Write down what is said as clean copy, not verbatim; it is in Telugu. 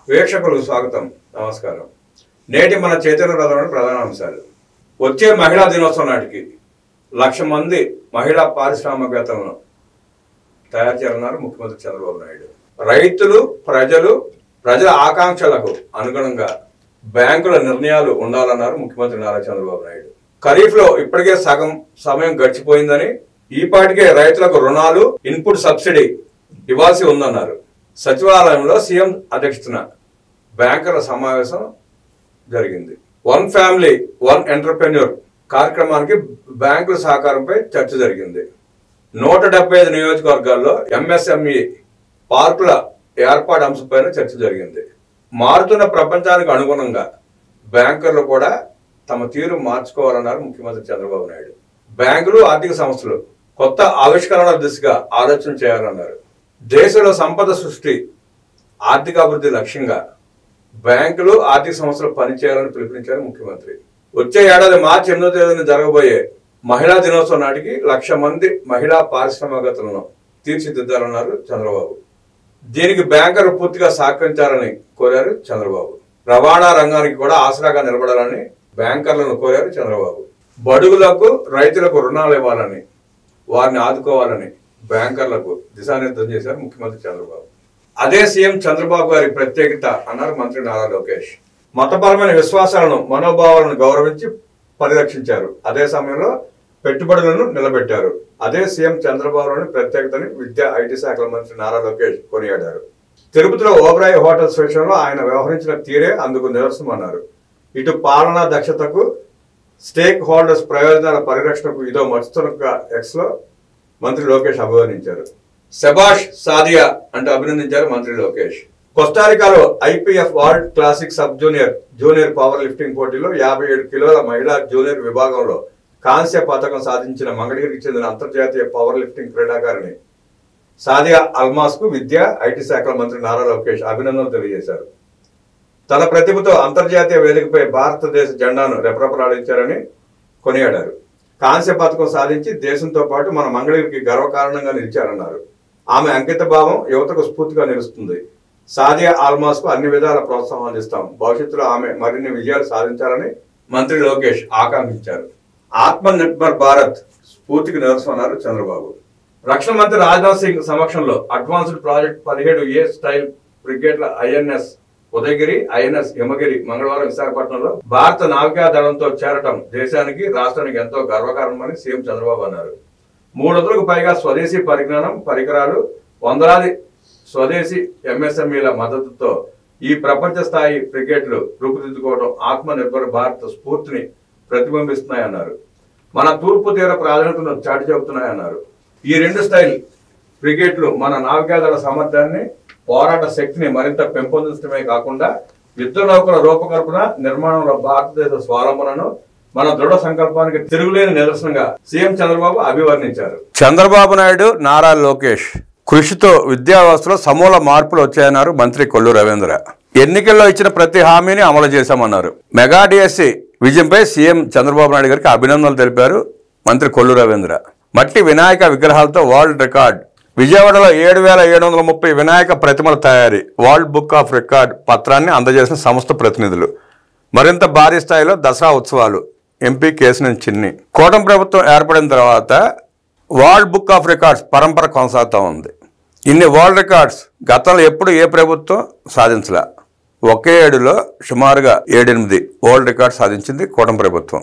వీక్షకులకు స్వాగతం నమస్కారం. నేటి మన చైతన్య రథంలోని ప్రధాన అంశాలు. వచ్చే మహిళా దినోత్సవం నాటికి 1,00,000 మంది మహిళా పారిశ్రామికవేత్తలను తయారు చేయాలన్నారు ముఖ్యమంత్రి చంద్రబాబు నాయుడు. రైతులు ప్రజల ఆకాంక్షలకు అనుగుణంగా బ్యాంకుల నిర్ణయాలు ఉండాలన్నారు ముఖ్యమంత్రి నారా చంద్రబాబు నాయుడు. ఖరీఫ్ లో ఇప్పటికే సగం సమయం గడిచిపోయిందని, ఈపాటికే రైతులకు రుణాలు, ఇన్పుట్ సబ్సిడీ ఇవ్వాల్సి ఉందన్నారు. సచివాలయంలో సీఎం అధ్యక్షతన బ్యాంకర్ల సమావేశం జరిగింది. వన్ ఫ్యామిలీ వన్ ఎంటర్ప్రెన్యూర్ కార్యక్రమానికి బ్యాంకుల సహకారంపై చర్చ జరిగింది. 175 నియోజకవర్గాల్లో ఎంఎస్ఎంఈ పార్కుల ఏర్పాటు అంశంపైన చర్చ జరిగింది. మారుతున్న ప్రపంచానికి అనుగుణంగా బ్యాంకర్లు కూడా తమ తీరు మార్చుకోవాలన్నారు ముఖ్యమంత్రి చంద్రబాబు నాయుడు. బ్యాంకులు, ఆర్థిక సంస్థలు కొత్త ఆవిష్కరణల దిశగా ఆలోచన చేయాలన్నారు. దేశంలో సంపద సృష్టి, ఆర్థిక అభివృద్ధి లక్ష్యంగా బ్యాంకులు, ఆర్థిక సంస్థలు పనిచేయాలని పిలుపునిచ్చారు ముఖ్యమంత్రి. వచ్చే ఏడాది మార్చి 8వ తేదీన జరగబోయే మహిళా దినోత్సవం నాటికి 1,00,000 మంది మహిళా పారిశ్రామికవేత్తలను తీర్చిదిద్దాలన్నారు చంద్రబాబు. దీనికి బ్యాంకర్లు పూర్తిగా సహకరించాలని కోరారు చంద్రబాబు. రవాణా రంగానికి కూడా ఆసరాగా నిలబడాలని బ్యాంకర్లను కోరారు చంద్రబాబు. బడుగులకు, రైతులకు రుణాలు ఇవ్వాలని, వారిని ఆదుకోవాలని బ్యాంకర్లకు దిశానిర్దేశం చేశారు ముఖ్యమంత్రి చంద్రబాబు. అదే సీఎం చంద్రబాబు గారి ప్రత్యేకత అన్నారు మంత్రి నారా లోకేష్. మతపరమైన విశ్వాసాలను, మనోభావాలను గౌరవించి పరిరక్షించారు. అదే సమయంలో పెట్టుబడులను నిలబెట్టారు. అదే సీఎం చంద్రబాబులోని ప్రత్యేకతని విద్యా, ఐటీ శాఖల మంత్రి నారా లోకేష్ కొనియాడారు. తిరుపతిలో ఓబరాయ్ హోటల్స్ విషయంలో ఆయన వ్యవహరించిన తీరే అందుకు నిదర్శనం అన్నారు. ఇటు పాలనా దక్షతకు, స్టేక్ హోల్డర్స్ ప్రయోజనాల పరిరక్షణకు ఇదో మచ్చుతున్న ఎక్స్లో మంత్రి లోకేష్ అభివర్ణించారు. శబాష్ సాదియా అంటూ అభినందించారు మంత్రి లోకేష్. కోస్టారికాలో IPF world classic sub junior power lifting పోటీలో 57 కిలోల మహిళా జూనియర్ విభాగంలో కాంస్య పథకం సాధించిన మంగళగిరికి చెందిన అంతర్జాతీయ పవర్ లిఫ్టింగ్ క్రీడాకారిణి సాదియా అల్మాస్ కు విద్యా, ఐటీ శాఖల మంత్రి నారా లోకేష్ అభినందనలు తెలియజేశారు. తన ప్రతిభతో అంతర్జాతీయ వేదికపై భారతదేశ జెండాను రెపరెపలాడించారని కొనియాడారు. కాంస్య పథకం సాధించి దేశంతో పాటు మన మంగళగిరికి గర్వకారణంగా నిలిచారన్నారు. ఆమె అంకిత భావం యువతకు స్ఫూర్తిగా నిలుస్తుంది. సాదియా ఆల్మాస్ కు అన్ని విధాల ప్రోత్సాహం అందిస్తాం. భవిష్యత్తులో ఆమె మరిన్ని విజయాలు సాధించాలని మంత్రి లోకేష్ ఆకాంక్షించారు. ఆత్మ నిర్భర్ భారత్ స్ఫూర్తికి నిదర్శనన్నారు చంద్రబాబు. రక్షణ మంత్రి రాజ్నాథ్ సింగ్ సమక్షంలో అడ్వాన్స్డ్ ప్రాజెక్ట్ 17A స్టైల్ బ్రిగేడ్ల ఐఎన్ఎస్ ఉదయగిరి, ఐఎన్ఎస్ హిమగిరి మంగళవారం విశాఖపట్నంలో భారత నావికా దళంతో చేరటం దేశానికి, రాష్ట్రానికి ఎంతో గర్వకారణమని సీఎం చంద్రబాబు అన్నారు. 300కు పైగా స్వదేశీ పరిజ్ఞానం, పరికరాలు, వందలాది స్వదేశీ ఎంఎస్ఎంఈల మద్దతుతో ఈ ప్రపంచ స్థాయి బ్రిగేడ్లు రూపుదిద్దుకోవడం ఆత్మ నిర్భర్ భారత్ స్ఫూర్తిని ప్రతిబింబిస్తున్నాయన్నారు. మన తూర్పు తీర ప్రాధాన్యతను చాటి చెబుతున్నాయన్నారు. ఈ 2 స్టైల్ బ్రిగేడ్లు మన నావికాదళ సామర్థ్యాన్ని, పోరాట శక్తిని మరింత పెంపొందించడమే కాకుండా యుద్ధ నౌకల రూపకల్పన, నిర్మాణంలో భారతదేశ స్వావలంబనను మన దృఢ సంకల్పానికి తిరుగులేని నిదర్శనంగా సీఎం చంద్రబాబు అభివర్ణించారు. చంద్రబాబు నాయుడు, నారా లోకేష్ కృషితో విద్యా వ్యవస్థలో సమూల మార్పులు వచ్చాయన్నారు మంత్రి కొల్లు రవీంద్ర. ఎన్నికల్లో ఇచ్చిన ప్రతి హామీని అమలు చేశామన్నారు. మెగా డిఎస్సి విజయంపై సీఎం చంద్రబాబు నాయుడు గారికి అభినందనలు తెలిపారు మంత్రి కొల్లు రవీంద్ర. మట్టి వినాయక విగ్రహాలతో వరల్డ్ రికార్డ్. విజయవాడలో 7,730 వినాయక ప్రతిమల తయారీ వరల్డ్ బుక్ ఆఫ్ రికార్డ్ పత్రాన్ని అందజేసిన సంస్థ ప్రతినిధులు. మరింత భారీ స్థాయిలో దసరా ఉత్సవాలు. ఎంపీ కేశినేని చిన్ని. కూటమి ప్రభుత్వం ఏర్పడిన తర్వాత వరల్డ్ బుక్ ఆఫ్ రికార్డ్స్ పరంపర కొనసాగుతూ ఉంది. ఇన్ని వరల్డ్ రికార్డ్స్ గతంలో ఎప్పుడు ఏ ప్రభుత్వం సాధించలే. ఒకే ఏడులో సుమారుగా 7-8 వరల్డ్ రికార్డ్స్ సాధించింది కూటమి ప్రభుత్వం.